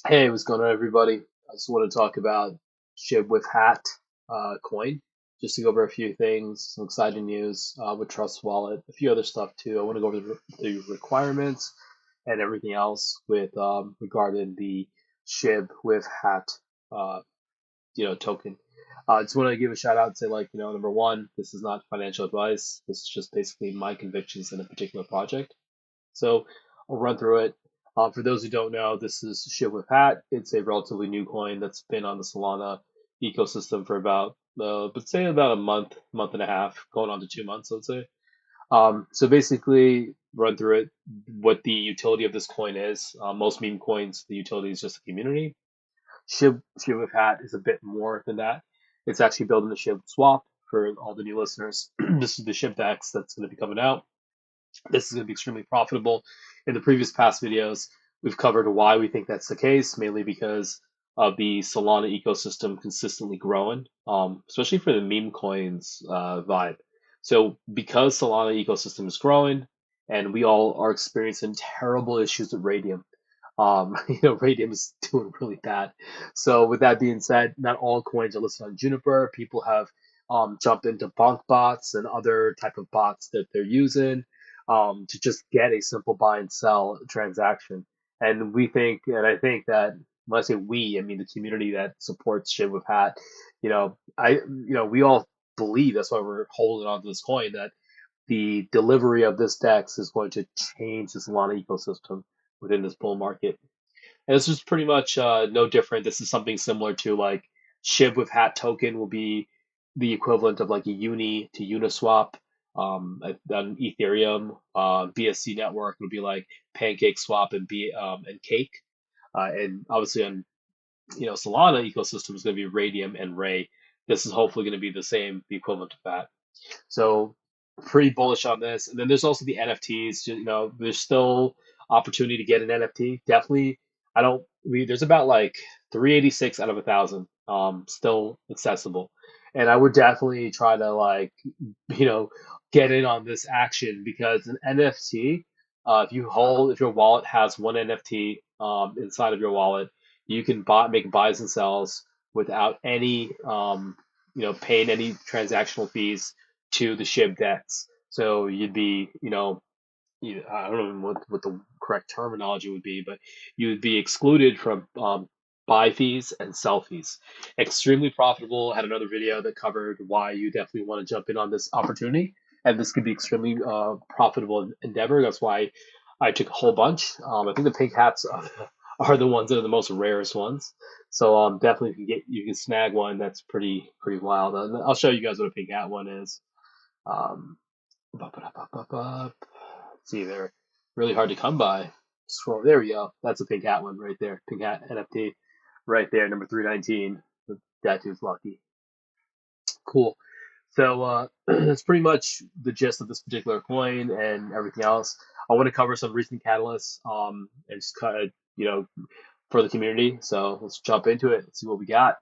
Hey, what's going on, everybody? I just want to talk about Shib with Hat coin, just to go over a few things, some exciting news with Trust Wallet, a few other stuff too. I want to go over the requirements and everything else with regarding the Shib with Hat, uh, token. I just want to give a shout out and say, number one, this is not financial advice. This is just basically my convictions in a particular project. So I'll run through it. For those who don't know, this is Shiv with Hat. It's a relatively new coin that's been on the Solana ecosystem for about, let's say about a month, month and a half, going on to 2 months, let's say. So basically, run through it, what the utility of this coin is. Most meme coins, the utility is just a community. Shiv with Hat is a bit more than that. It's actually building the Shiv swap for all the new listeners. This is the Shiv DEX that's going to be coming out. This is going to be extremely profitable. In the previous past videos, we've covered why we think that's the case, mainly because of the Solana ecosystem consistently growing, especially for the meme coins vibe. So because Solana ecosystem is growing, and we all are experiencing terrible issues with Radium. Radium is doing really bad. So with that being said, not all coins are listed on Juniper. People have jumped into bonk bots and other type of bots that they're using to just get a simple buy and sell transaction. And we think, and I think that when I say we, I mean the community that supports Shit with Hat. We all believe that's why we're holding on to this coin that the delivery of this DEX is going to change the Solana ecosystem within this bull market. And this is pretty much no different. This is something similar to like SHIB with Hat token will be the equivalent of like a Uni to Uniswap on Ethereum. BSC network would be like Pancake Swap and Cake. And obviously on Solana ecosystem is going to be Radium and Ray. This is hopefully going to be the equivalent of that. So pretty bullish on this. And then there's also the NFTs. There's still opportunity to get an NFT. Definitely, I don't. There's about like 386 out of 1,000 still accessible, and I would definitely try to you know get in on this action because an NFT, if your wallet has one NFT inside of your wallet, you can make buys and sells without any paying any transactional fees to the SHIB DEX. So you'd be, I don't know what the correct terminology would be, but you would be excluded from buy fees and sell fees. Extremely profitable. Had another video that covered why you definitely want to jump in on this opportunity. And this could be extremely profitable endeavor. That's why I took a whole bunch. I think the pink hats are the ones that are the most rarest ones. So definitely if you can snag one, that's pretty wild. And I'll show you guys what a pink hat one is. Um, see, they're really hard to come by. Scroll. There we go. That's a pink hat one right there. Pink hat NFT right there, number 319. That dude's lucky. Cool. So that's pretty much the gist of this particular coin and everything else. I want to cover some recent catalysts and just kind of, for the community. So let's jump into it and see what we got.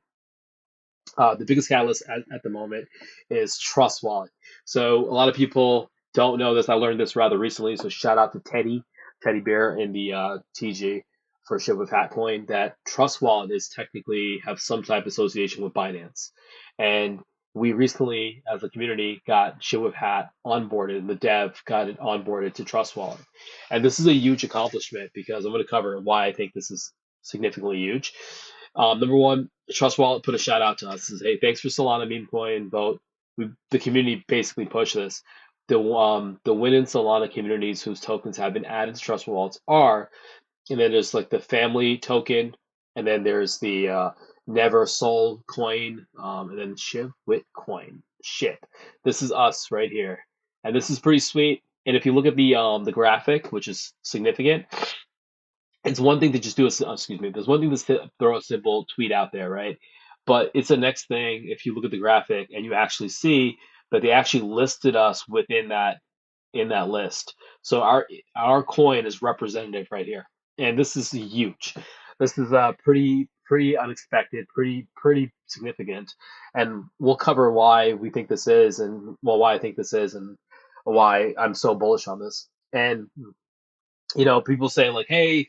The biggest catalyst at the moment is Trust Wallet. So a lot of people don't know this. I learned this rather recently. So shout out to Teddy Bear in the TG for Ship with Hatcoin that Trust Wallet is technically have some type of association with Binance. And we recently, as a community, got Ship with Hat onboarded, and the dev got it onboarded to Trust Wallet. And this is a huge accomplishment because I'm going to cover why I think this is significantly huge. Number one, Trust Wallet put a shout out to us. Says, hey, thanks for Solana meme coin vote. The community basically pushed this. The win in Solana communities whose tokens have been added to Trust Wallets are, and then there's like the family token, and then there's the Never Soul coin, and then Shiv Wit coin. Shit, this is us right here, and this is pretty sweet. And if you look at the graphic, which is significant, it's one thing to just excuse me, there's one thing to throw a simple tweet out there, right? But it's the next thing if you look at the graphic and you actually see that they actually listed us within that in that list. So our coin is representative right here, and this is huge. This is pretty unexpected, pretty significant, and we'll cover why we think this is, and well, why I think this is, and why I'm so bullish on this. And people say like, hey,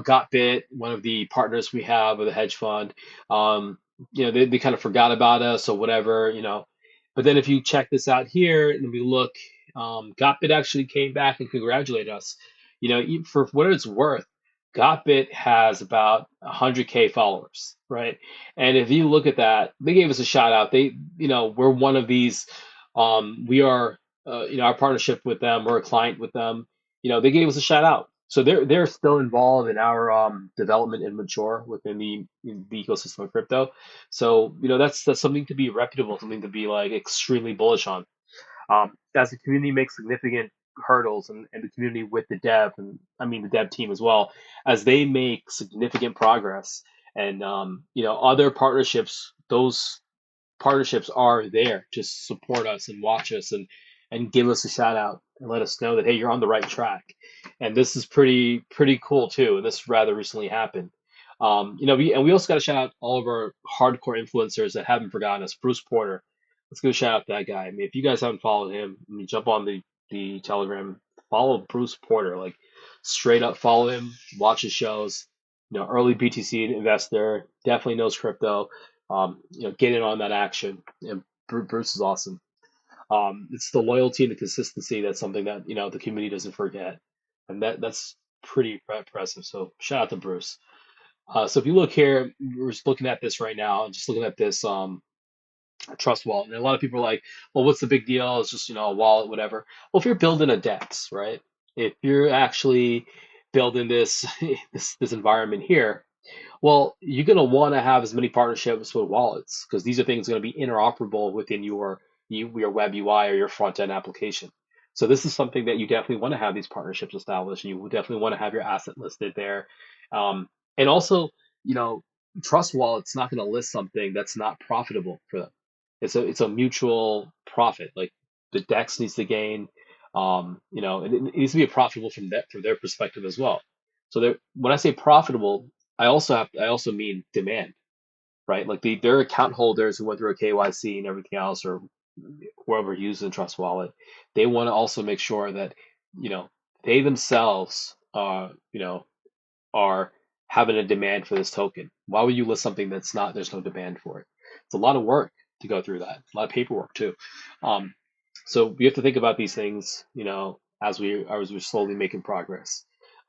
got bit, one of the partners we have with a hedge fund, um, they kind of forgot about us or whatever. But then if you check this out here and we look, Gotbit actually came back and congratulated us. For what it's worth, Gotbit has about 100K followers, right? And if you look at that, they gave us a shout out. We're one of these. We are, our partnership with them. We're a client with them. They gave us a shout out. So they're still involved in our development and mature within the ecosystem of crypto. So that's something to be reputable, something to be like extremely bullish on. As the community makes significant hurdles and the community with the dev and I mean the dev team as well, as they make significant progress and other partnerships, those partnerships are there to support us and watch us and give us a shout out and let us know that hey, you're on the right track. And this is pretty cool too. And this rather recently happened. We also got to shout out all of our hardcore influencers that haven't forgotten us. Bruce Porter, let's go shout out that guy. I mean, if you guys haven't followed him, I mean, jump on the Telegram, follow Bruce Porter, like straight up follow him, watch his shows. Early BTC investor, definitely knows crypto. Get in on that action. And Bruce is awesome. It's the loyalty and the consistency that's something that the community doesn't forget, and that's pretty impressive. So shout out to Bruce. So if you look here, we're just looking at this right now, just looking at this trust wallet, and a lot of people are like, "Well, what's the big deal? It's just a wallet, whatever." Well, if you're building a DEX, right? If you're actually building this this environment here, well, you're going to want to have as many partnerships with wallets because these are things going to be interoperable within your web UI or your front end application. So this is something that you definitely want to have these partnerships established. You definitely want to have your asset listed there, and also, you know, Trust Wallet's not going to list something that's not profitable for them. It's a mutual profit. Like the DEX needs to gain, and it needs to be profitable from their perspective as well. So when I say profitable, I also mean demand, right? Like their account holders who went through a KYC and everything else, or whoever uses the Trust Wallet, they want to also make sure that you know they themselves are having a demand for this token. Why would you list something that's not? There's no demand for it. It's a lot of work to go through that, a lot of paperwork too. Um, so we have to think about these things, as we're slowly making progress.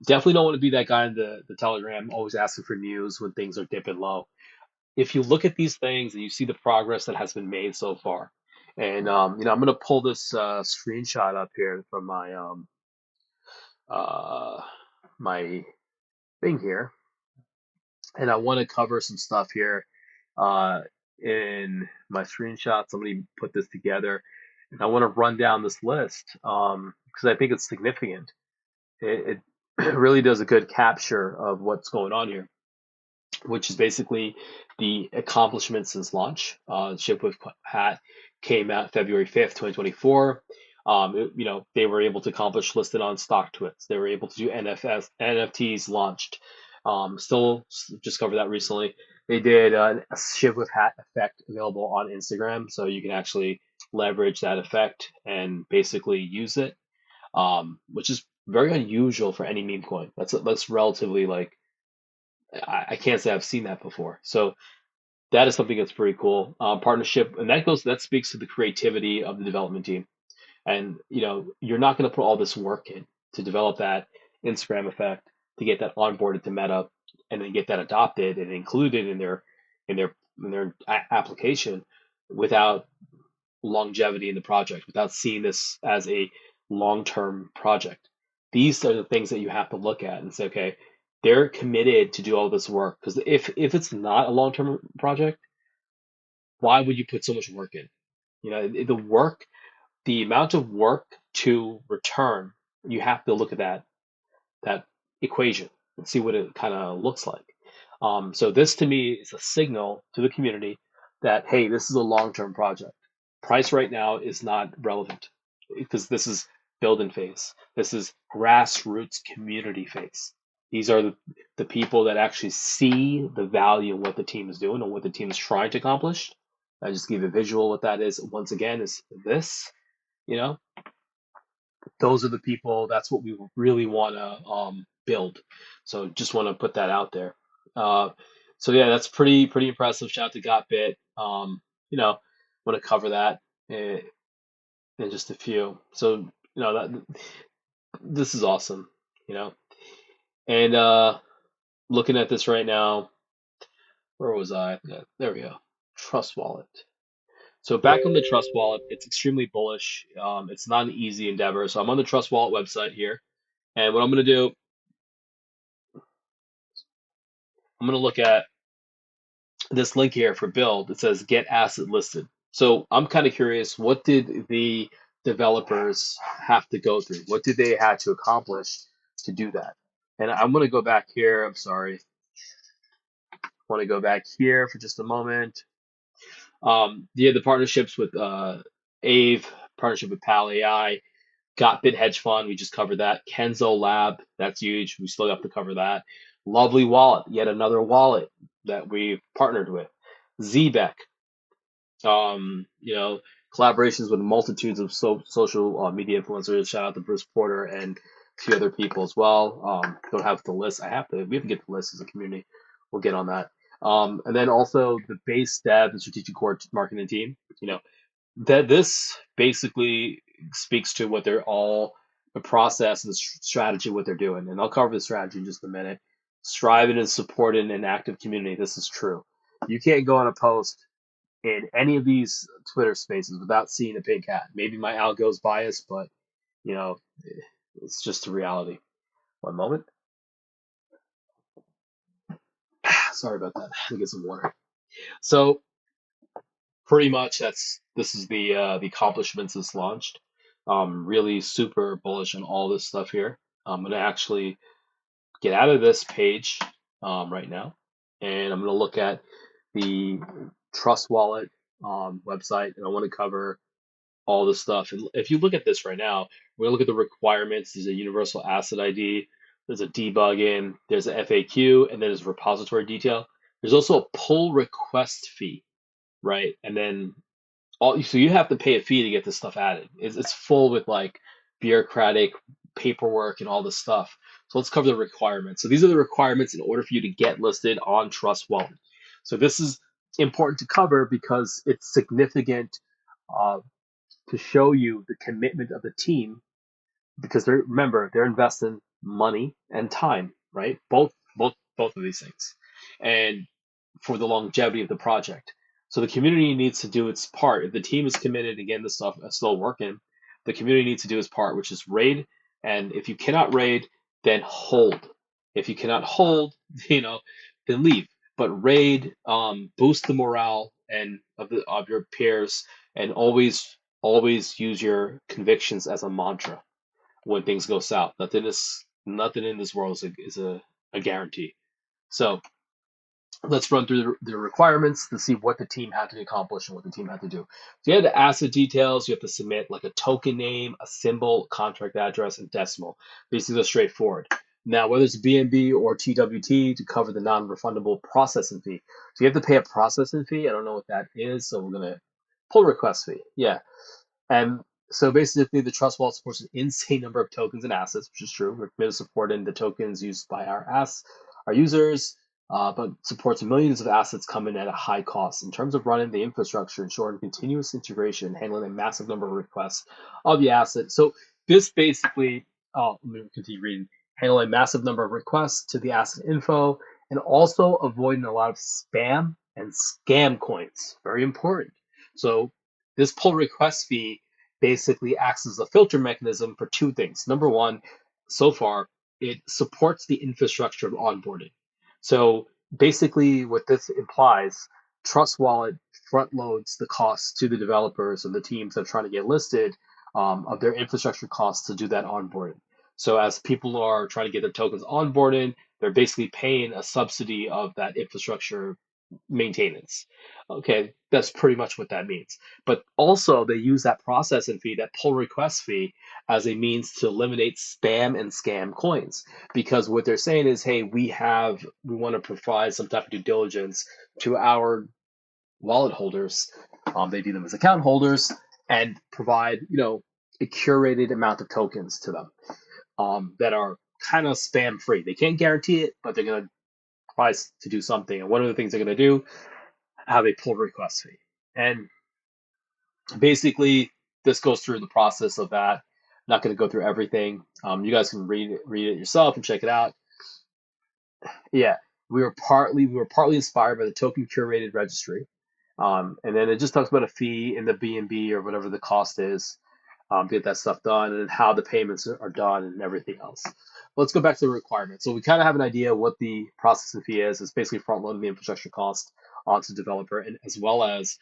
Definitely don't want to be that guy in the Telegram always asking for news when things are dipping low. If you look at these things and you see the progress that has been made so far, and I'm gonna pull this screenshot up here from uh, my thing here, and I want to cover some stuff here uh, in my screenshot. Somebody put this together, and I want to run down this list because I think it's significant. It really does a good capture of what's going on here, which is basically the accomplishments since launch. Ship with Hat came out February 5th, 2024. They were able to accomplish listed on StockTwits. They were able to do NFTs launched. Still just covered that recently. They did a Ship with Hat effect available on Instagram, so you can actually leverage that effect and basically use it, which is very unusual for any meme coin. That's relatively like I can't say I've seen that before. So that is something that's pretty cool. Partnership, and that speaks to the creativity of the development team. And you're not going to put all this work in to develop that Instagram effect, to get that onboarded to Meta, and then get that adopted and included in their application without longevity in the project, without seeing this as a long-term project. These are the things that you have to look at and say, okay, they're committed to do all this work. Because if it's not a long-term project, why would you put so much work in? The amount of work to return, you have to look at that equation and see what it kind of looks like. So this to me is a signal to the community that hey, this is a long-term project. Price right now is not relevant because this is building phase. This is grassroots community phase. These are the people that actually see the value in what the team is doing and what the team is trying to accomplish. I just give a visual what that is. Once again, is this, you know, those are the people. That's what we really want to build. So just want to put that out there. Uh, so yeah, that's pretty impressive. Shout out to GotBit. You know, want to cover that in just a few. So that this is awesome. You know, and looking at this right now, where was I? Yeah, there we go. Trust Wallet. So back on the Trust Wallet, it's extremely bullish. It's not an easy endeavor. So I'm on the Trust Wallet website here, and what I'm going to do, I'm going to look at this link here for build. It says get asset listed. So I'm kind of curious, what did the developers have to go through? What did they have to accomplish to do that? And I'm going to go back here. I'm sorry. I want to go back here for just a moment. Yeah, the partnerships with Aave, partnership with Pal AI, GotBit Hedge Fund, we just covered that. Kenzo Lab, that's huge. We still have to cover that. Lovely Wallet, yet another wallet that we've partnered with. Zbeck, you know, collaborations with multitudes of social media influencers. Shout out to Bruce Porter and a few other people as well. Don't have the list. We have to get the list as a community. We'll get on that. And then also the base dev and strategic core marketing team. You know, that this basically speaks to what they're all the process and the strategy, what they're doing. And I'll cover the strategy in just a minute. Striving and supporting an active community. This is true. You can't go on a post in any of these Twitter spaces without seeing a pink hat. Maybe my algo's biased, but you know, it's just a reality. One moment. Sorry about that. Let me get some water. So pretty much this is the accomplishments that's launched. Really super bullish on all this stuff here. I'm gonna actually get out of this page right now, and I'm gonna look at the Trust Wallet website, and I want to cover all this stuff. And if you look at this right now, we're gonna look at the requirements. There's a universal asset ID, there's a debug in, there's a FAQ, and then there's repository detail. There's also a pull request fee, right? And then so you have to pay a fee to get this stuff added. It's full with like bureaucratic paperwork and all this stuff. So let's cover the requirements. So these are the requirements in order for you to get listed on Trust Wallet. So this is important to cover because it's significant uh, to show you the commitment of the team because remember they're investing money and time, right? Both of these things, and for the longevity of the project. So the community needs to do its part. If the team is committed, again, this stuff is still working. The community needs to do its part, which is raid. And if you cannot raid, then hold. If you cannot hold, then leave. But raid, boost the morale and of your peers, and always use your convictions as a mantra when things go south. Nothing in this world is a guarantee. So let's run through the requirements to see what the team had to accomplish and what the team had to do. So you have the asset details. You have to submit like a token name, a symbol, contract address, and decimal. Basically, straightforward. Now, whether it's BNB or TWT to cover the non-refundable processing fee. So you have to pay a processing fee. I don't know what that is, so we're gonna pull request fee. Yeah, and so basically, the Trust Wallet supports an insane number of tokens and assets, which is true. We're committed to supporting the tokens used by our users, but supports millions of assets coming at a high cost. In terms of running the infrastructure, ensuring continuous integration, handling a massive number of requests of the asset. So this basically, let me continue reading, handle a massive number of requests to the asset info, and also avoiding a lot of spam and scam coins. Very important. So this pull request fee basically acts as a filter mechanism for two things. Number one, so far, it supports the infrastructure of onboarding. So basically, what this implies, Trust Wallet front loads the costs to the developers and the teams that are trying to get listed of their infrastructure costs to do that onboarding. So as people are trying to get their tokens onboarded, they're basically paying a subsidy of that infrastructure maintenance. Okay, that's pretty much what that means. But also, they use that processing fee, that pull request fee, as a means to eliminate spam and scam coins. Because what they're saying is, hey, we want to provide some type of due diligence to our wallet holders. They view them as account holders and provide, a curated amount of tokens to them that are kind of spam free. They can't guarantee it, but they're going to try to do something. And one of the things they're going to do, how they pull request fee. And basically, this goes through the process of that. Not going to go through everything. You guys can read it yourself and check it out. Yeah, we were partly inspired by the token curated registry, and then it just talks about a fee in the BNB or whatever the cost is, to get that stuff done, and how the payments are done and everything else. Let's go back to the requirements. So we kind of have an idea what the processing fee is. It's basically front loading the infrastructure cost onto the developer, and as well as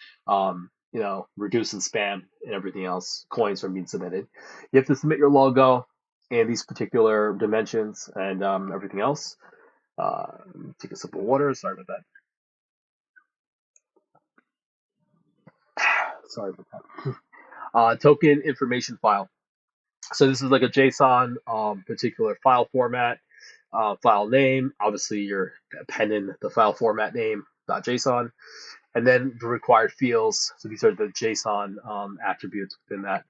reducing spam and everything else, coins from being submitted. You have to submit your logo and these particular dimensions and everything else. Take a sip of water. Sorry about that. Sorry about that. Token information file. So this is like a JSON particular file format, file name. Obviously, you're appending the file format name .json, and then the required fields. So these are the JSON attributes within that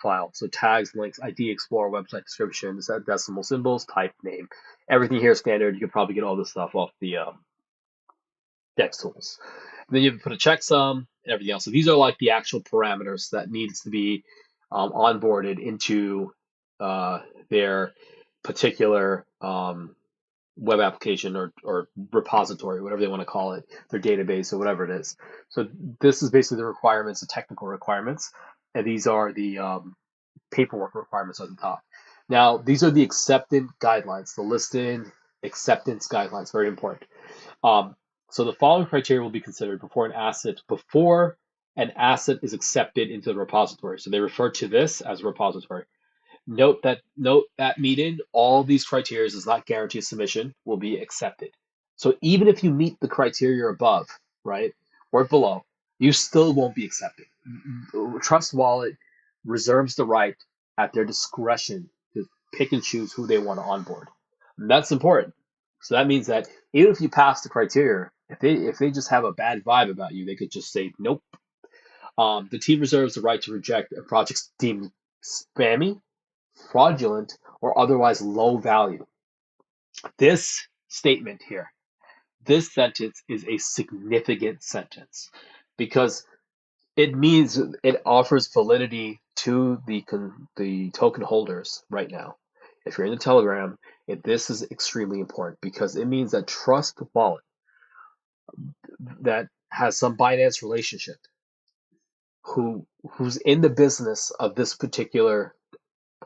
file. So tags, links, ID, Explorer, website description, decimal symbols, type, name. Everything here is standard. You can probably get all this stuff off the Dex tools. And then you have to put a checksum and everything else. So these are like the actual parameters that needs to be onboarded into their particular web application or repository, whatever they want to call it, their database or whatever it is. So this is basically the requirements, the technical requirements, and these are the paperwork requirements at the top. Now, these are the acceptance guidelines, the listed acceptance guidelines, very important. So the following criteria will be considered before an asset is accepted into the repository. So they refer to this as a repository. Note that meeting, all these criteria does not guarantee submission will be accepted. So even if you meet the criteria above, right, or below, you still won't be accepted. Trust Wallet reserves the right at their discretion to pick and choose who they want to onboard. And that's important. So that means that even if you pass the criteria, if they just have a bad vibe about you, they could just say nope. The team reserves the right to reject a project deemed spammy, fraudulent, or otherwise low value. This statement here, this sentence is a significant sentence because it means it offers validity to the token holders right now. If you're in the Telegram, this is extremely important because it means that Trust Wallet that has some Binance relationship, who's in the business of this particular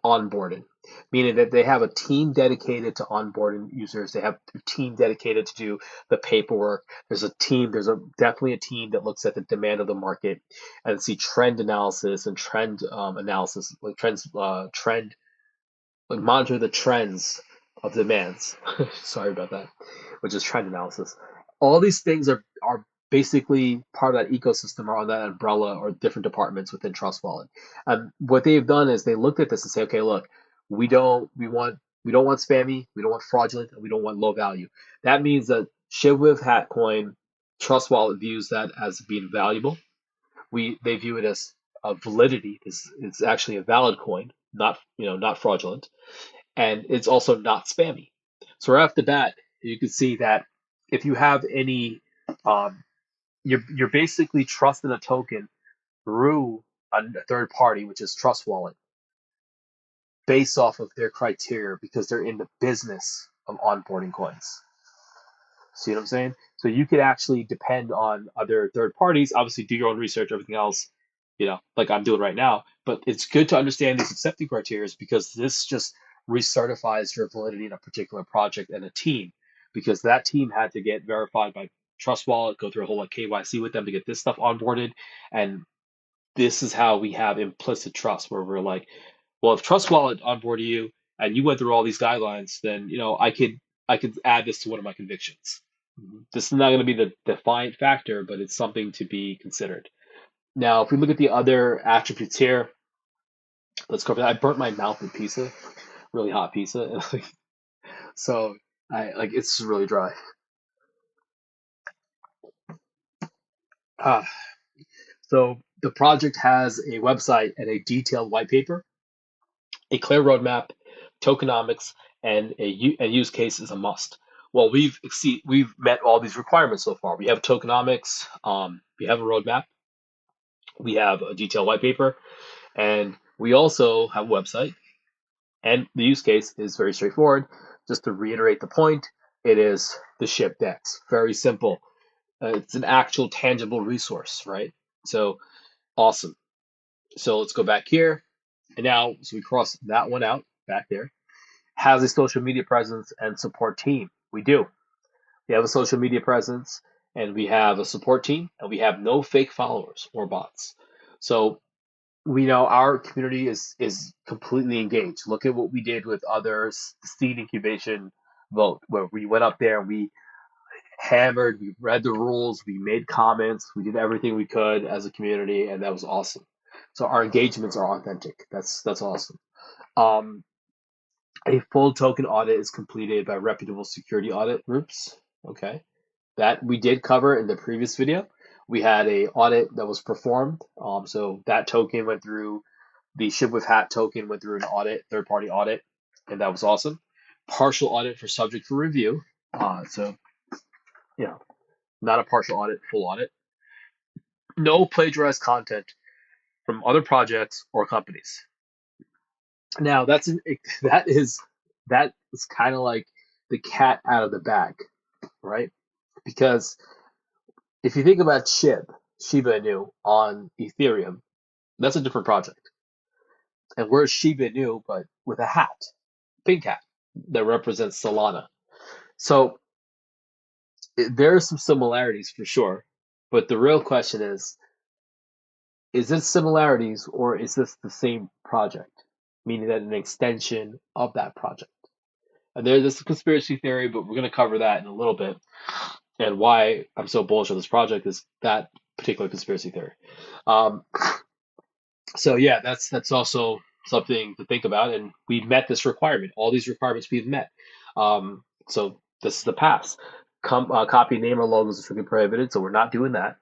onboarding, meaning that they have a team dedicated to onboarding users. They have a team dedicated to do the paperwork. There's definitely a team that looks at the demand of the market and see trend analysis and trend analysis, like monitor the trends of demands. Sorry about that, which is trend analysis. All these things are basically part of that ecosystem or on that umbrella or different departments within Trust Wallet. And what they've done is they looked at this and say, okay, look, we don't want spammy, we don't want fraudulent, and we don't want low value. That means that ShibWith Hatcoin, Trust Wallet views that as being valuable. They view it as a validity. It's actually a valid coin, not fraudulent, and it's also not spammy. So right off the bat, you can see that if you have any you're basically trusting a token through a third party, which is Trust Wallet, based off of their criteria because they're in the business of onboarding coins. See what I'm saying? So you could actually depend on other third parties. Obviously, do your own research, everything else, like I'm doing right now. But it's good to understand these accepting criteria because this just recertifies your validity in a particular project and a team, because that team had to get verified by Trust Wallet, go through a whole KYC with them to get this stuff onboarded. And this is how we have implicit trust, where we're like, well, if Trust Wallet onboarded you and you went through all these guidelines, then I could add this to one of my convictions. This is not going to be the defiant factor, but it's something to be considered. Now, if we look at the other attributes here, let's cover that. I burnt my mouth with pizza, really hot pizza, so it's really dry. So the project has a website and a detailed white paper, a clear roadmap, tokenomics, and a use case is a must. Well, we've met all these requirements so far. We have tokenomics, we have a roadmap, we have a detailed white paper, and we also have a website. And the use case is very straightforward. Just to reiterate the point, it is the ship DEX. Very simple. It's an actual tangible resource, right? So awesome. So let's go back here. And now, so we cross that one out back there. Has a social media presence and support team. We do. We have a social media presence and we have a support team and we have no fake followers or bots. So we know our community is completely engaged. Look at what we did with others, the seed incubation vote, where we went up there and we hammered, we read the rules, we made comments, we did everything we could as a community, and that was awesome. So our engagements are authentic. That's awesome. Um, a full token audit is completed by reputable security audit groups. Okay, that we did cover in the previous video. We had a audit that was performed. So that token went through the ship with hat token went through an audit, third party audit, and that was awesome. Partial audit for subject for review. So you know, not a partial audit, full audit. No plagiarized content from other projects or companies. Now that is kind of like the cat out of the bag, right? Because if you think about Shiba Inu on Ethereum, that's a different project. And where's Shiba Inu but with a hat, pink hat that represents Solana. So there are some similarities for sure, but the real question is this similarities or is this the same project? Meaning that an extension of that project. And there's a conspiracy theory, but we're going to cover that in a little bit. And why I'm so bullish on this project is that particular conspiracy theory. Um, so yeah, that's also something to think about. And we met this requirement. All these requirements we've met. So this is the pass. Copy name or logos is strictly prohibited, so we're not doing that.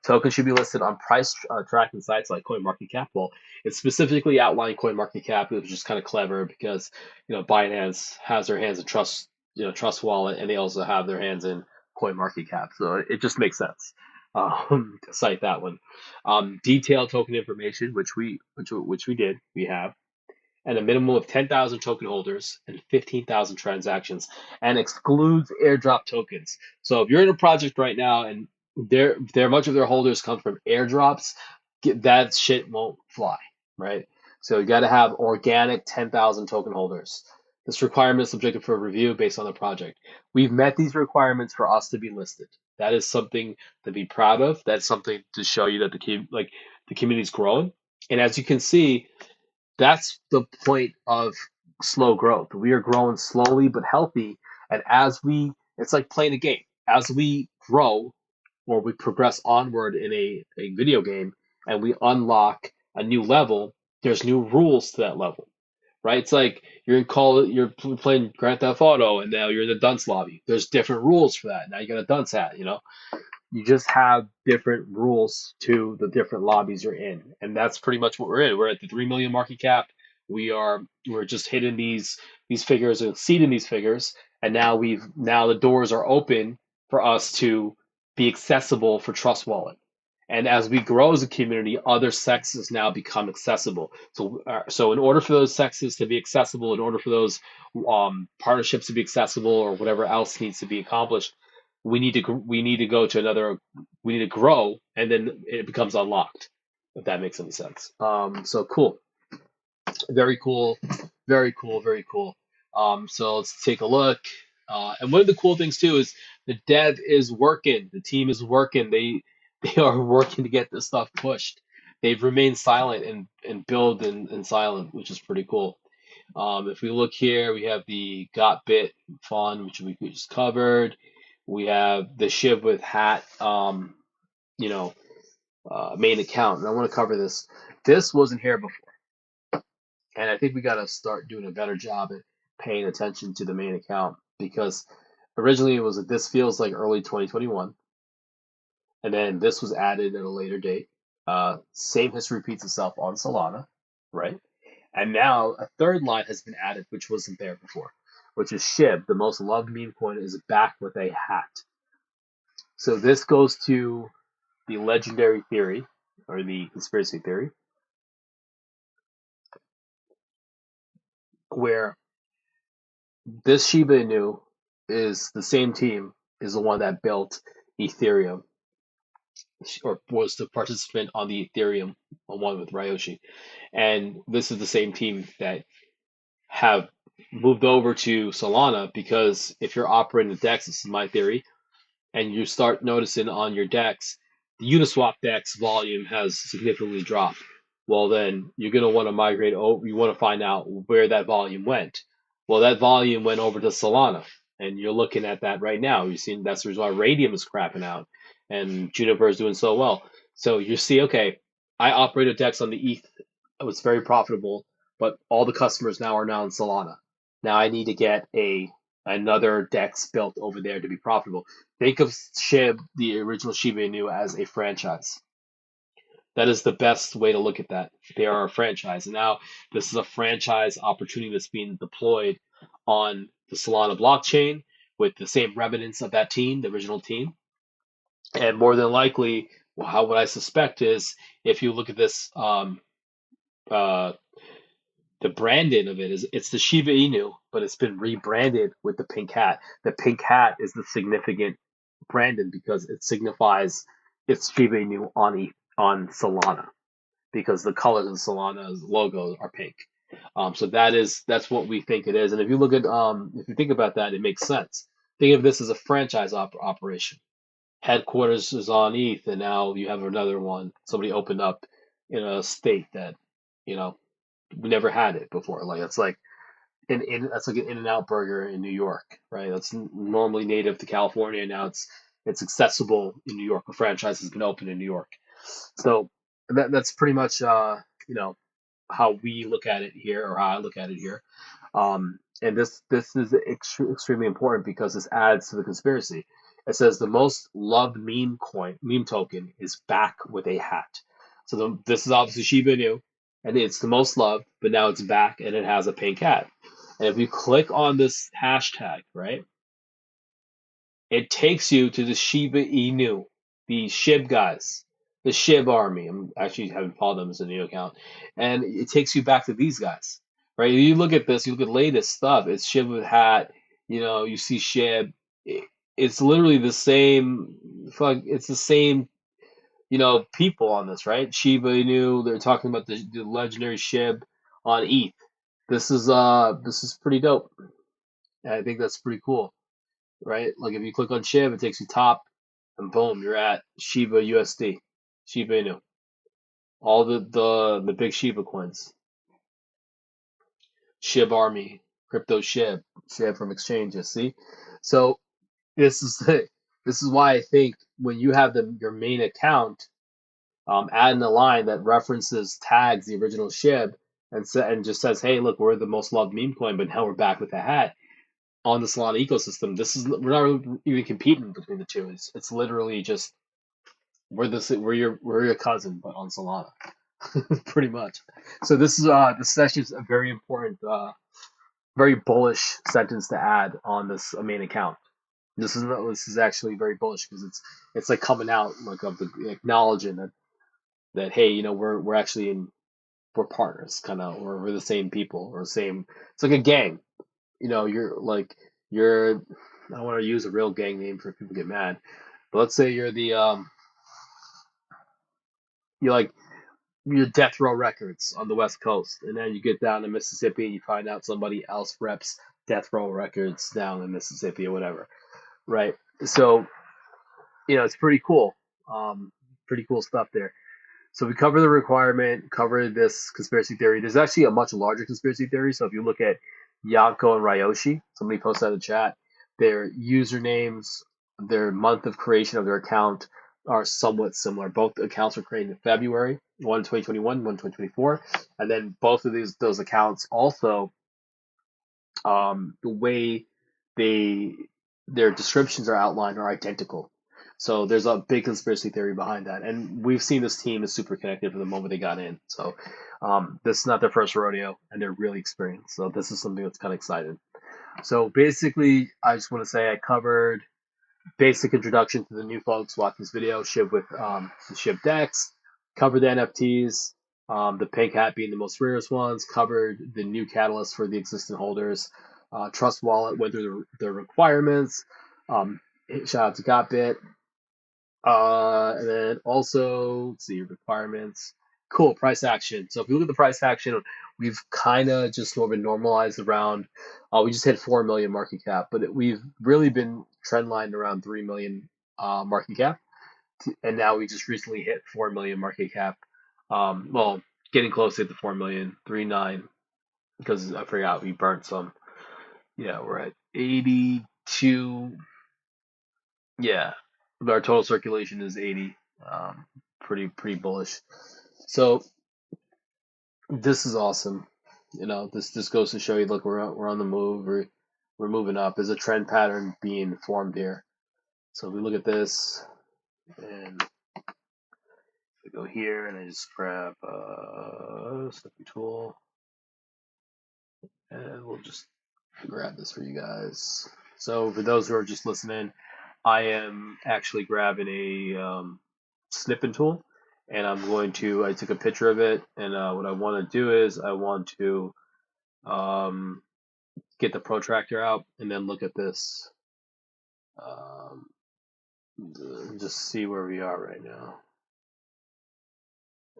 Tokens should be listed on price tracking sites like CoinMarketCap. Well, it's specifically outlining CoinMarketCap, which is kind of clever because Binance has their hands in Trust Wallet, and they also have their hands in CoinMarketCap. So it just makes sense to cite that one. Detailed token information, which we did, we have, and a minimum of 10,000 token holders and 15,000 transactions, and excludes airdrop tokens. So if you're in a project right now and much of their holders come from airdrops, that shit won't fly, right? So you got to have organic 10,000 token holders. This requirement is subjected for review based on the project. We've met these requirements for us to be listed. That is something to be proud of. That's something to show you that the community's growing. And as you can see, that's the point of slow growth. We are growing slowly but healthy. And it's like playing a game. As we grow or we progress onward in a video game and we unlock a new level, there's new rules to that level, right? It's like you're playing Grand Theft Auto and now you're in the dunce lobby. There's different rules for that. Now you got a dunce hat, you just have different rules to the different lobbies you're in, and that's pretty much what we're in. We're at the 3 million market cap. We're just hitting these figures and exceeding these figures, and now the doors are open for us to be accessible for Trust Wallet. And as we grow as a community, other sexes now become accessible. So in order for those sexes to be accessible, in order for those partnerships to be accessible, or whatever else needs to be accomplished, we need to go to another. We need to grow, and then it becomes unlocked. If that makes any sense. So cool, very cool, very cool, very cool. So let's take a look. And one of the cool things too is the dev is working. The team is working. They are working to get this stuff pushed. They've remained silent and build in silent, which is pretty cool. If we look here, we have the Got Bit fund, which we just covered. We have the Shiv with hat, you know, main account, and I want to cover this. This wasn't here before, and I think we got to start doing a better job at paying attention to the main account because originally it was this feels like early 2021, and then this was added at a later date. Same history repeats itself on Solana, right? And now a third line has been added, which wasn't there before. which is SHIB, the most loved meme coin, is back with a hat. So this goes to the legendary theory, or the conspiracy theory, where this Shiba Inu is the same team is the one that built Ethereum, or was the participant on the Ethereum one with Ryoshi. And this is the same team that have moved over to Solana, because if you're operating the DEX, this is my theory, and you start noticing on your DEX, the Uniswap DEX volume has significantly dropped. Well, then you're going to want to migrate over. You want to find out where that volume went. Well, that volume went over to Solana, and you're looking at that right now. You're seeing that's the reason why Radium is crapping out, and Juniper is doing so well. So you see, okay, I operate a DEX on the ETH. It was very profitable, but all the customers now are now in Solana. Now I need to get another DEX built over there to be profitable. Think of SHIB, the original Shiba Inu, as a franchise. That is the best way to look at that. They are a franchise. And now this is a franchise opportunity that's being deployed on the Solana blockchain with the same remnants of that team, the original team. And more than likely, what I suspect is, if you look at this, uh, the branding of it is, it's the Shiba Inu, but it's been rebranded with the pink hat. The pink hat is the significant branding because it signifies it's Shiba Inu on Solana, because the colors of Solana's logo are pink. So that's what we think it is. And if you look at if you think about that, it makes sense. Think of this as a franchise operation. Headquarters is on ETH, and now you have another one. Somebody opened up in a state that, you know, we never had it before. Like it's like that's like an In-N-Out burger in New York, right? That's normally native to California. Now it's accessible in New York. A franchise has been opened in New York. So that's pretty much you know, how we look at it here, or how I look at it here. And this is extremely important because this adds to the conspiracy. It says the most loved meme token is back with a hat. So this is obviously Shiba Inu, and it's the most loved, but now it's back and it has a pink hat. And if you click on this hashtag, right, it takes you to the Shiba Inu, the SHIB guys, the SHIB army. I'm actually haven't followed them as a new account, and it takes you back to these guys, right? You look at this, you look at latest stuff. It's SHIB with hat. You know, you see SHIB. It's literally the same. Fuck, it's the same. You know, people on this, right? Shiba Inu. They're talking about the legendary SHIB on ETH. This is pretty dope. I think that's pretty cool, right? Like if you click on SHIB, it takes you top, and boom, you're at Shiba USD, Shiba Inu, all the big Shiba coins, SHIB Army, crypto SHIB from exchanges. See, so this is this is why I think when you have your main account, add in a line that references tags the original SHIB, and just says, hey, look, we're the most loved meme coin, but now we're back with a hat on the Solana ecosystem. We're not even competing between the two. It's literally just we're your cousin, but on Solana, pretty much. So this is actually a very important, very bullish sentence to add on this main account. This is actually very bullish because it's like coming out like of the acknowledging that hey, we're actually we're partners, kind of, or we're the same people, or same. It's like a gang. You're I don't want to use a real gang name for people to get mad, but let's say you're like your Death Row Records on the West Coast, and then you get down to Mississippi and you find out somebody else reps Death Row Records down in Mississippi or whatever, right? So it's pretty cool, pretty cool stuff there. So we cover the requirement, cover this conspiracy theory. There's actually a much larger conspiracy theory. So if you look at Yanko and Ryoshi, somebody posted in the chat, their usernames, their month of creation of their account are somewhat similar. Both accounts were created in February, one in 2021, one in 2024. And then both of those accounts also, the way their descriptions are outlined are identical. So there's a big conspiracy theory behind that, and we've seen this team is super connected from the moment they got in. So this is not their first rodeo, and they're really experienced. So this is something that's kind of exciting. So basically, I just want to say I covered basic introduction to the new folks watch this video. Shib with the Shib decks, covered the NFTs, the pink hat being the most rarest ones, covered the new catalyst for the existing holders. Trust Wallet went through the requirements. Um, Shout out to Gotbit. And then also, let's see, requirements. Cool, price action. So if you look at the price action, we've kind of just sort of normalized around, we just hit 4 million market cap, but we've really been trend lined around 3 million market cap. And now we just recently hit 4 million market cap. Well, getting close to the 4 million, 3.9, because I forgot we burnt some. Yeah, we're at 82. Yeah, our total circulation is 80. Pretty bullish. So this is awesome. This goes to show you, look, we're on the move. We're moving up. There's a trend pattern being formed here. So if we look at this, and we go here, and I just grab a snippy tool, and we'll just grab this for you guys. So for those who are just listening, I am actually grabbing a snipping tool, and I took a picture of it, and what I want to do is I want to um, get the protractor out and then look at this, um, just see where we are right now.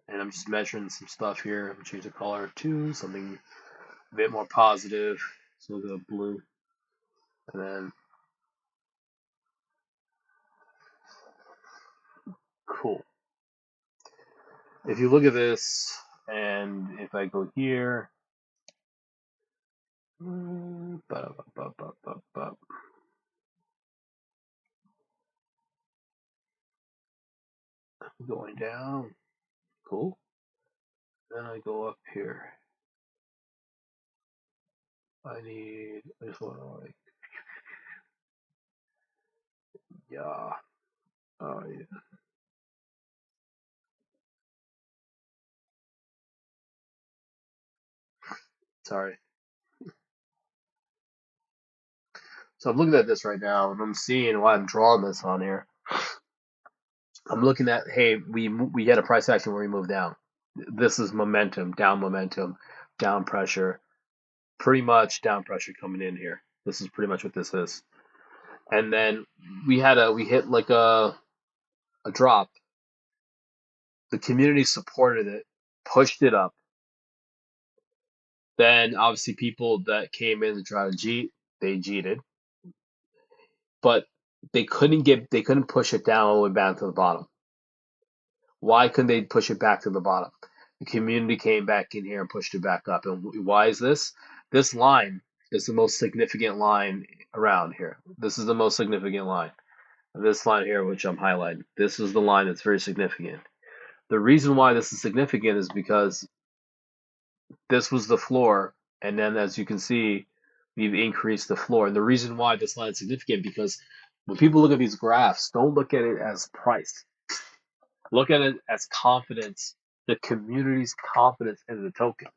And I'm just measuring some stuff here. I'm gonna change the color to something a bit more positive. So we'll go blue, and then cool. If you look at this, and if I go here, going down, cool. Then I go up here. I just want to like, yeah, oh yeah. Sorry. So I'm looking at this right now, and I'm seeing why I'm drawing this on here. I'm looking at, hey, we had a price action where we moved down. This is momentum, down pressure, pretty much down pressure coming in here. This is pretty much what this is. And then we hit like a drop. The community supported it, pushed it up. Then obviously people that came in to try to cheat, they cheated, but they couldn't push it down all the way back to the bottom. Why couldn't they push it back to the bottom? The community came back in here and pushed it back up. And why is this? This line is the most significant line around here. This is the most significant line. This line here, which I'm highlighting, this is the line that's very significant. The reason why this is significant is because this was the floor, and then as you can see, we've increased the floor. And the reason why this line is significant because when people look at these graphs, don't look at it as price. Look at it as confidence, the community's confidence in the token.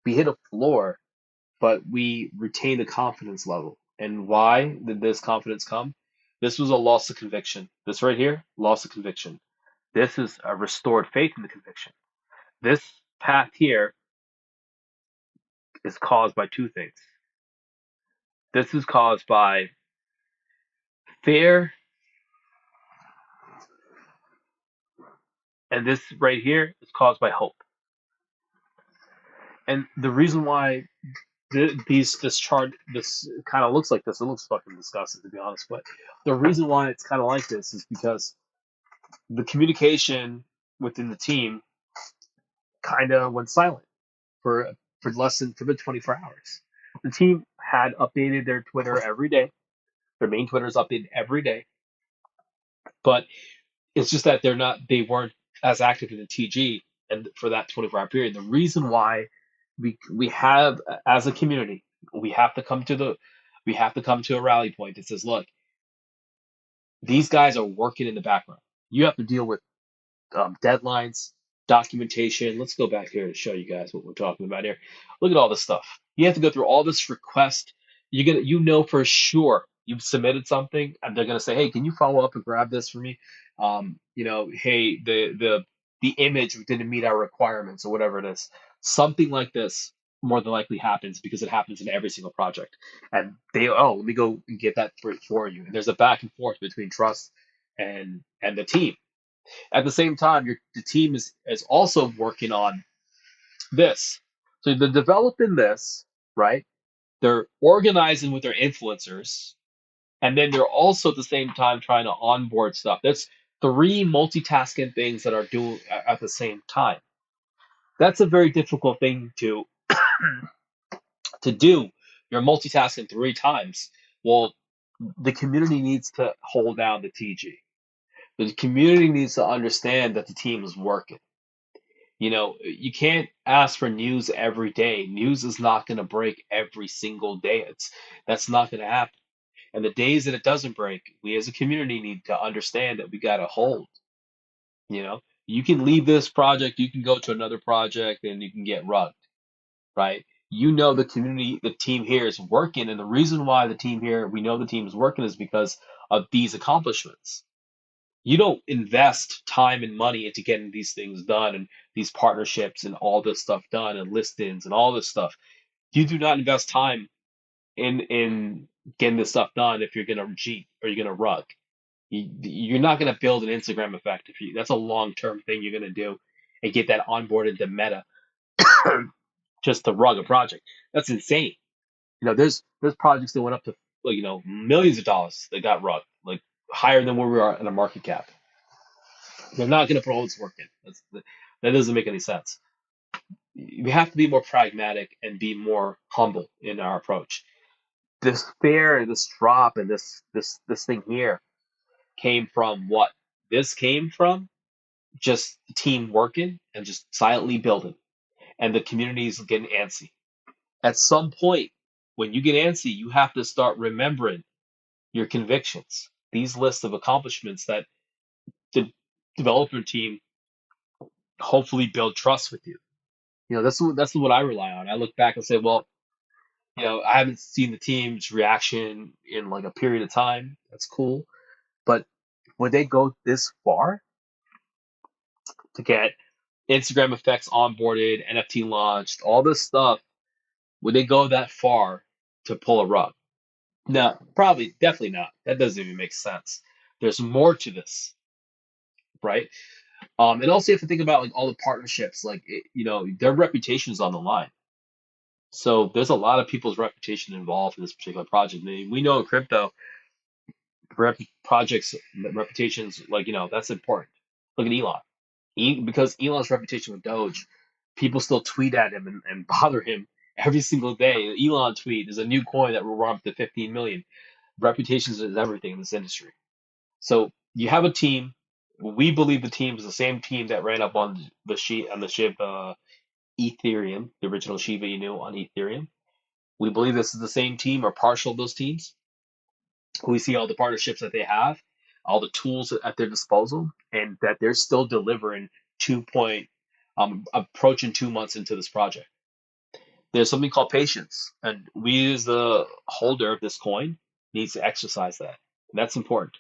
We hit a floor, but we retain the confidence level. And why did this confidence come? This was a loss of conviction. This right here, loss of conviction. This is a restored faith in the conviction. This path here is caused by two things. This is caused by fear, and this right here is caused by hope. And the reason why this chart this kind of looks like this, it looks fucking disgusting to be honest. But the reason why it's kind of like this is because the communication within the team kind of went silent for less than for the 24 hours. The team had updated their Twitter every day. Their main Twitter is updated every day, but it's just that they weren't as active in the TG and for that 24-hour period. The reason why we have as a community we have to come to a rally point that says, look, these guys are working in the background. You have to deal with deadlines, documentation. Let's go back here to show you guys what we're talking about here. Look at all this stuff. You have to go through all this request for sure you've submitted something, and they're gonna say, hey, can you follow up and grab this for me? Hey, the image didn't meet our requirements or whatever it is. Something like this more than likely happens because it happens in every single project. And let me go and get that for you. And there's a back and forth between trust and the team. At the same time, the team is also working on this. So they're developing this, right? They're organizing with their influencers, and then they're also at the same time trying to onboard stuff. That's three multitasking things that are doing at the same time. That's a very difficult thing to do. You're multitasking three times. Well, the community needs to hold down the TG. The community needs to understand that the team is working. You can't ask for news every day. News is not going to break every single day. That's not going to happen. And the days that it doesn't break, we as a community need to understand that we got to hold. You can leave this project, you can go to another project, and you can get rugged, right? The community, the team here is working, and the reason why we know the team is working is because of these accomplishments. You don't invest time and money into getting these things done and these partnerships and all this stuff done and listings and all this stuff. You do not invest time in getting this stuff done if you're gonna cheat or you're gonna rug. You're not gonna build an Instagram effect if you. That's a long term thing you're gonna do and get that onboarded to Meta just to rug a project. That's insane. There's projects that went up to millions of dollars that got rug like higher than where we are in a market cap. They're not gonna put all this work in. That doesn't make any sense. We have to be more pragmatic and be more humble in our approach. This fear, this drop, and this thing here came from what? This came from just the team working and just silently building, and the community's getting antsy. At some point, when you get antsy, you have to start remembering your convictions. These lists of accomplishments that the developer team hopefully build trust with you. That's what I rely on. I look back and say, well, I haven't seen the team's reaction in like a period of time. That's cool. But would they go this far to get Instagram effects onboarded, NFT launched, all this stuff? Would they go that far to pull a rug? No, probably, definitely not. That doesn't even make sense. There's more to this, right? And also you have to think about like all the partnerships, like their reputation's on the line. So there's a lot of people's reputation involved in this particular project. I mean, we know in crypto, projects reputations, like that's important. Look at Elon. Because Elon's reputation with Doge, people still tweet at him and bother him every single day. Elon tweet, there's a new coin that will run up to 15 million. Reputations is everything in this industry. So you have a team. We believe the team is the same team that ran up on the Shiba Ethereum, the original Shiba Inu on Ethereum. We believe this is the same team or partial of those teams. We see all the partnerships that they have, all the tools at their disposal, and that they're still delivering 2 point, approaching 2 months into this project. There's something called patience, and we as the holder of this coin needs to exercise that. And that's important.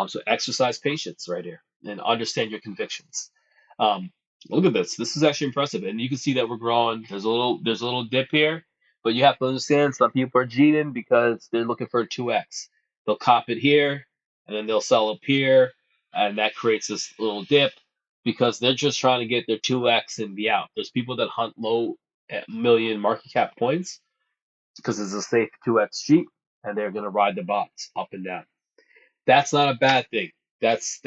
So exercise patience right here and understand your convictions. Um, Look at this. This is actually impressive, and you can see that we're growing. There's a little dip here, but you have to understand some people are cheating because they're looking for a 2x. They'll cop it here, and then they'll sell up here, and that creates this little dip because they're just trying to get their 2x and be out. There's people that hunt low at million market cap coins because it's a safe 2x cheat, and they're going to ride the bots up and down. That's not a bad thing. That's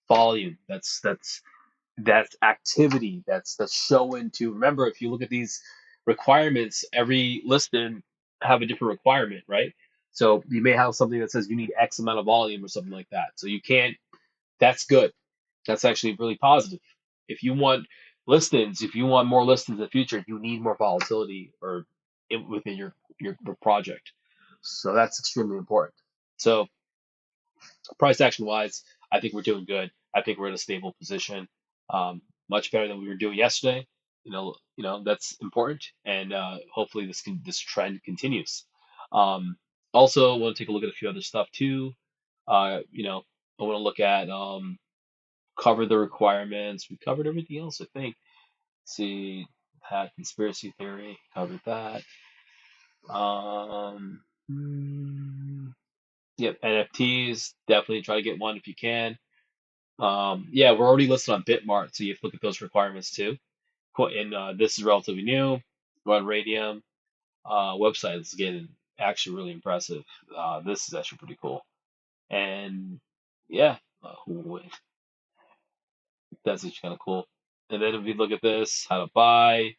volume. That's activity. That's showing to remember. If you look at these requirements, every listing have a different requirement, right? So you may have something that says you need X amount of volume or something like that. So you can't. That's good. That's actually really positive. If you want listings, if you want more listings in the future, you need more volatility within your project. So that's extremely important. So price action wise, I think we're doing good. I think we're in a stable position, much better than we were doing yesterday. That's important, and hopefully this trend continues. Um, Also, I want to take a look at a few other stuff too. You know, I want to look at cover the requirements. We covered everything else, I think. See, had conspiracy theory, covered that. Yep, NFTs, definitely try to get one if you can. Yeah, we're already listed on Bitmart, so you have to look at those requirements too. And this is relatively new. Run Radium website is getting actually really impressive. This is actually pretty cool. And yeah, who would win? That's actually kind of cool. And then if you look at this, how to buy,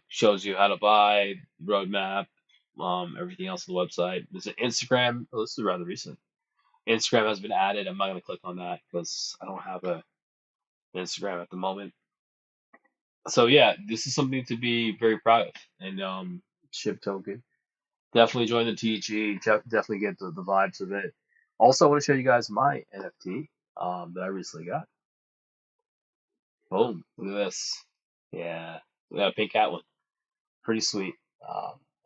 shows you how to buy, roadmap, everything else on the website. There's an Instagram. Oh, this is rather recent. Instagram has been added. I'm not going to click on that because I don't have a Instagram at the moment. So yeah, this is something to be very proud of. And ship token. Definitely join the TG. Definitely get the vibes of it. Also, I want to show you guys my NFT that I recently got. Boom! Look at this. Yeah, pink cat one. Pretty sweet.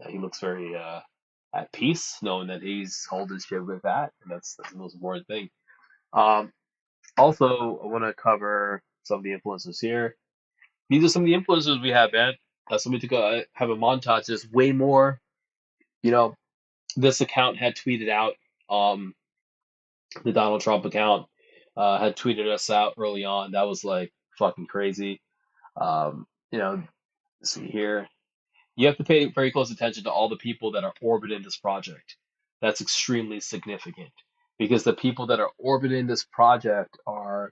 He looks very at peace, knowing that he's holding shit with that, and that's the most important thing. Um, Also, I want to cover some of the influencers here. These are some of the influencers we have, man. Somebody took have a montage. There's way more. You know, this account had tweeted out. The Donald Trump account had tweeted us out early on. That was like fucking crazy. You know, see here. You have to pay very close attention to all the people that are orbiting this project. That's extremely significant because the people that are orbiting this project are.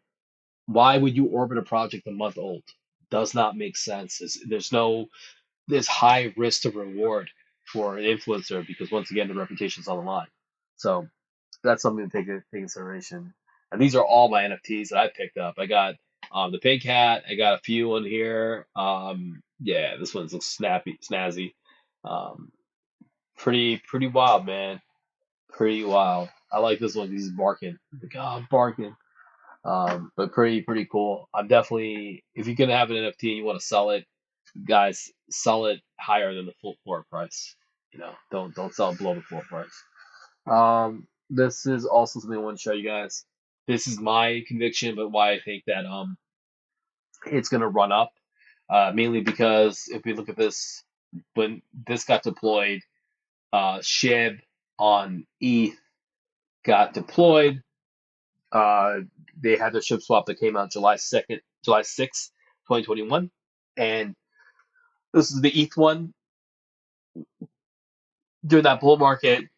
Why would you orbit a project a month old? Does not make sense. There's high risk to reward for an influencer because once again the reputation's on the line. So that's something to take into consideration. And these are all my NFTs that I picked up. I got the pig hat. I got a few on here. Yeah, this one looks snazzy. Um, pretty wild, man. Pretty wild. I like this one. He's barking. Like, oh, barking. But pretty cool. I'm definitely, if you can have an NFT and you want to sell it, guys, sell it higher than the full floor price. Don't sell it below the floor price. This is also something I want to show you guys. This is my conviction, but why I think that it's gonna run up. Mainly because if we look at this, when this got deployed, SHIB on ETH got deployed. Uh, they had their SHIB swap that came out July 6th, 2021, and this is the ETH one. During that bull market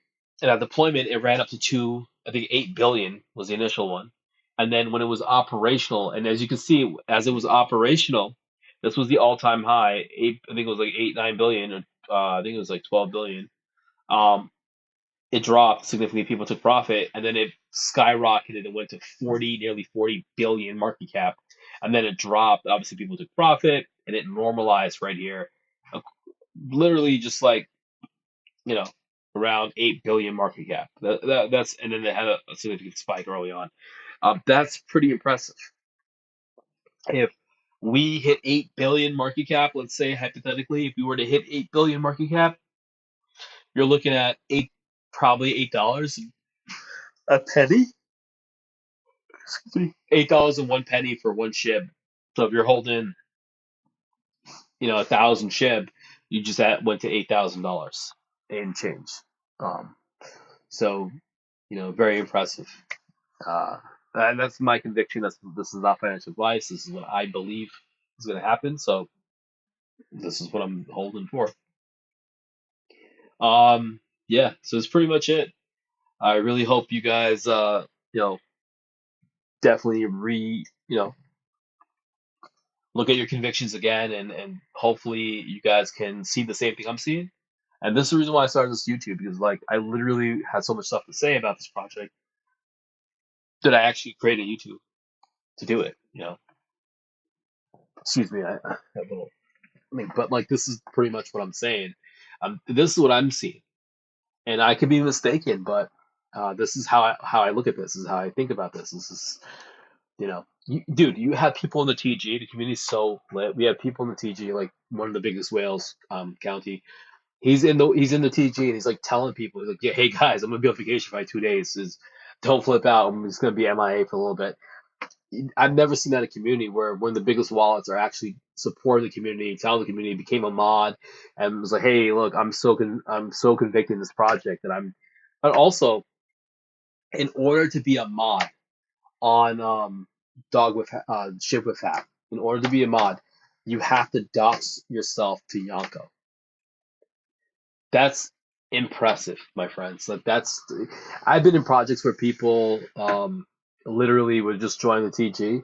and at deployment, it ran up to I think 8 billion was the initial one. And then when it was operational, and as you can see, as it was operational, this was the all-time high. I think it was like 8, 9 billion, or I think it was like 12 billion. Um, it dropped significantly. People took profit, and then it skyrocketed. It went to nearly 40 billion market cap, and then it dropped. Obviously, people took profit, and it normalized right here. Literally, just like you know, around 8 billion market cap. That's and then they had a significant spike early on. That's pretty impressive. If we hit 8 billion market cap, let's say hypothetically, if we were to hit 8 billion market cap, you're looking at probably $8 a penny. $8 and 1 penny for one SHIB. So if you're holding, 1,000 SHIB, you just went to $8,000 in change. Um, so very impressive. Uh, and that's my conviction. This is not financial advice. This is what I believe is going to happen. So this is what I'm holding for. Yeah. So it's pretty much it. I really hope you guys, definitely look at your convictions again, and hopefully you guys can see the same thing I'm seeing. And this is the reason why I started this YouTube because like I literally had so much stuff to say about this project that I actually created YouTube to do it. Excuse me, I have a little. But like this is pretty much what I'm saying. This is what I'm seeing, and I could be mistaken, but this is how I look at this. This is how I think about this. This is dude. You have people in the TG. The community's so lit. We have people in the TG, like one of the biggest Wales county. he's in the TG and he's like telling people, he's like, yeah, hey guys, I'm gonna be on vacation for like 2 days. Is don't flip out. I'm just gonna be MIA for a little bit. I've never seen that in a community where one of the biggest wallets are actually supporting the community, telling the community, became a mod, and was like, "Hey, look, I'm so convicted in this project that I'm." But also, in order to be a mod on Dog with Ship with Hat, in order to be a mod, you have to dox yourself to Yonko. That's impressive, my friends. Like that's I've been in projects where people literally would just join the TG.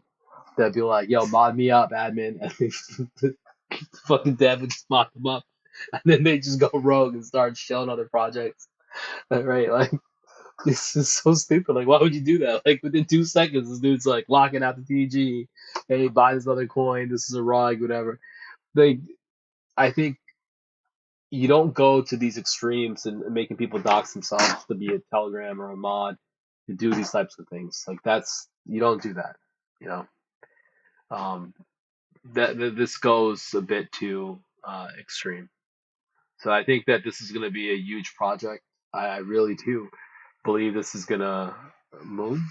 They'd be like, "Yo, mod me up, admin," and the fucking dev would just mod them up, and then they just go rogue and start shelling other projects. Right? Like this is so stupid. Like, why would you do that? Like within 2 seconds, this dude's like locking out the TG. Hey, buy this other coin. This is a rug, whatever. Like, I think you don't go to these extremes and making people dox themselves to be a Telegram or a mod to do these types of things. Like that's you don't do that. You know. Um, that this goes a bit too extreme. So I think that this is going to be a huge project. I really do believe this is going to move,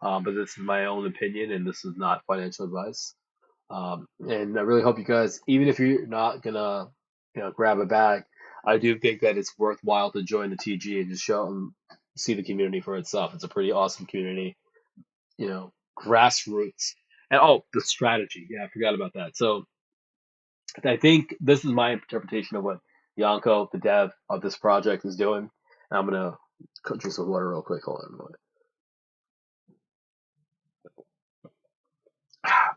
but this is my own opinion, and this is not financial advice. And I really hope you guys, even if you're not gonna, grab a bag, I do think that it's worthwhile to join the TG and just show and see the community for itself. It's a pretty awesome community, grassroots. And oh, the strategy. Yeah, I forgot about that. So I think this is my interpretation of what Yanko, the dev of this project, is doing. And I'm gonna drink some water real quick. Hold on a moment.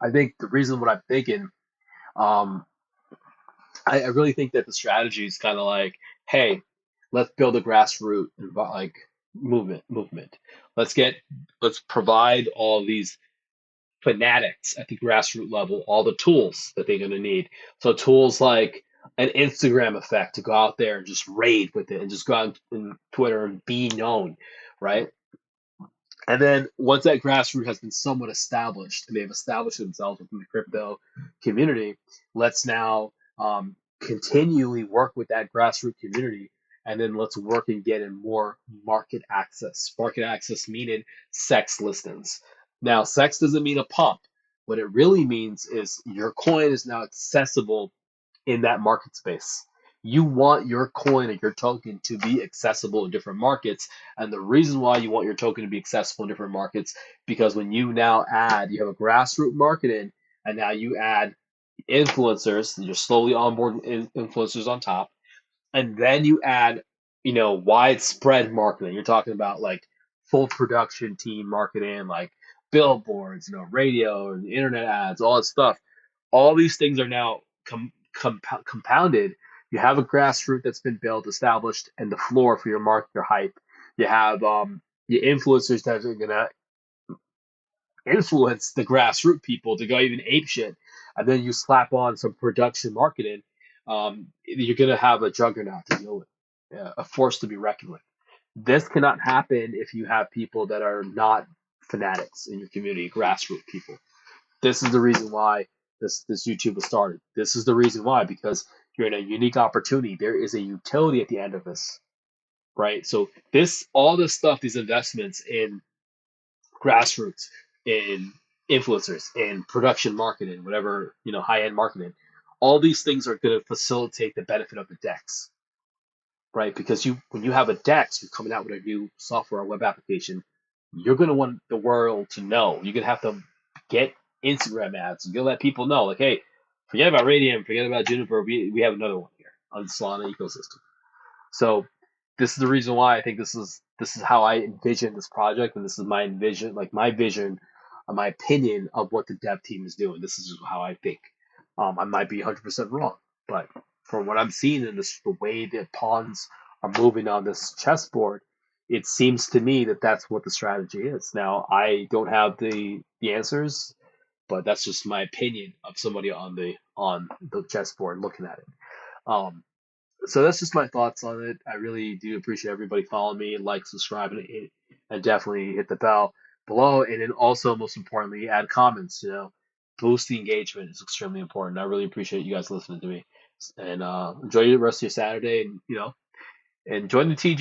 I think the reason what I'm thinking, um, I really think that the strategy is kind of like, hey, let's build a grassroots like movement. Let's get let's provide all these fanatics at the grassroots level all the tools that they're going to need. So tools like an Instagram effect to go out there and just raid with it and just go out on Twitter and be known, right? And then once that grassroots has been somewhat established and they've established themselves within the crypto community, let's now continually work with that grassroots community. And then let's work and get in more market access. Market access meaning sex listings. Now, sex doesn't mean a pump. What it really means is your coin is now accessible in that market space. You want your coin or your token to be accessible in different markets. And the reason why you want your token to be accessible in different markets, because when you now add, you have a grassroots marketing, and now you add influencers, you're slowly onboarding influencers on top, and then you add, widespread marketing. You're talking about like full production team marketing, like billboards, radio, and internet ads, all that stuff. All these things are now compounded. You have a grassroots that's been built, established, and the floor for your market, your hype. You have your influencers that are gonna influence the grassroots people to go even ape shit, and then you slap on some production marketing. You're gonna have a juggernaut to deal with, a force to be reckoned with. This cannot happen if you have people that are not fanatics in your community, grassroots people. This is the reason why this YouTube was started. This is the reason why, because you're in a unique opportunity. There is a utility at the end of this, right? So all this stuff, these investments in grassroots, in influencers, in production marketing, whatever, high end marketing, all these things are going to facilitate the benefit of the DEX, right? Because when you have a DEX, you're coming out with a new software or web application, you're going to want the world to know. You're going to have to get Instagram ads. You're going to let people know, like, hey, forget about Radium, forget about Juniper. We have another one here on the Solana ecosystem. So this is the reason why I think this is how I envision this project, and this is my envision, like my vision, my opinion of what the dev team is doing. This is how I think. I might be 100% wrong, but from what I'm seeing in this, the way the pawns are moving on this chessboard, it seems to me that that's what the strategy is. Now, I don't have the answers, but that's just my opinion of somebody on the chessboard looking at it. Um, so that's just my thoughts on it. I really do appreciate everybody following me, like, subscribe, and definitely hit the bell below. And then also, most importantly, add comments. Boost the engagement is extremely important. I really appreciate you guys listening to me. and enjoy the rest of your Saturday, and and join the TG.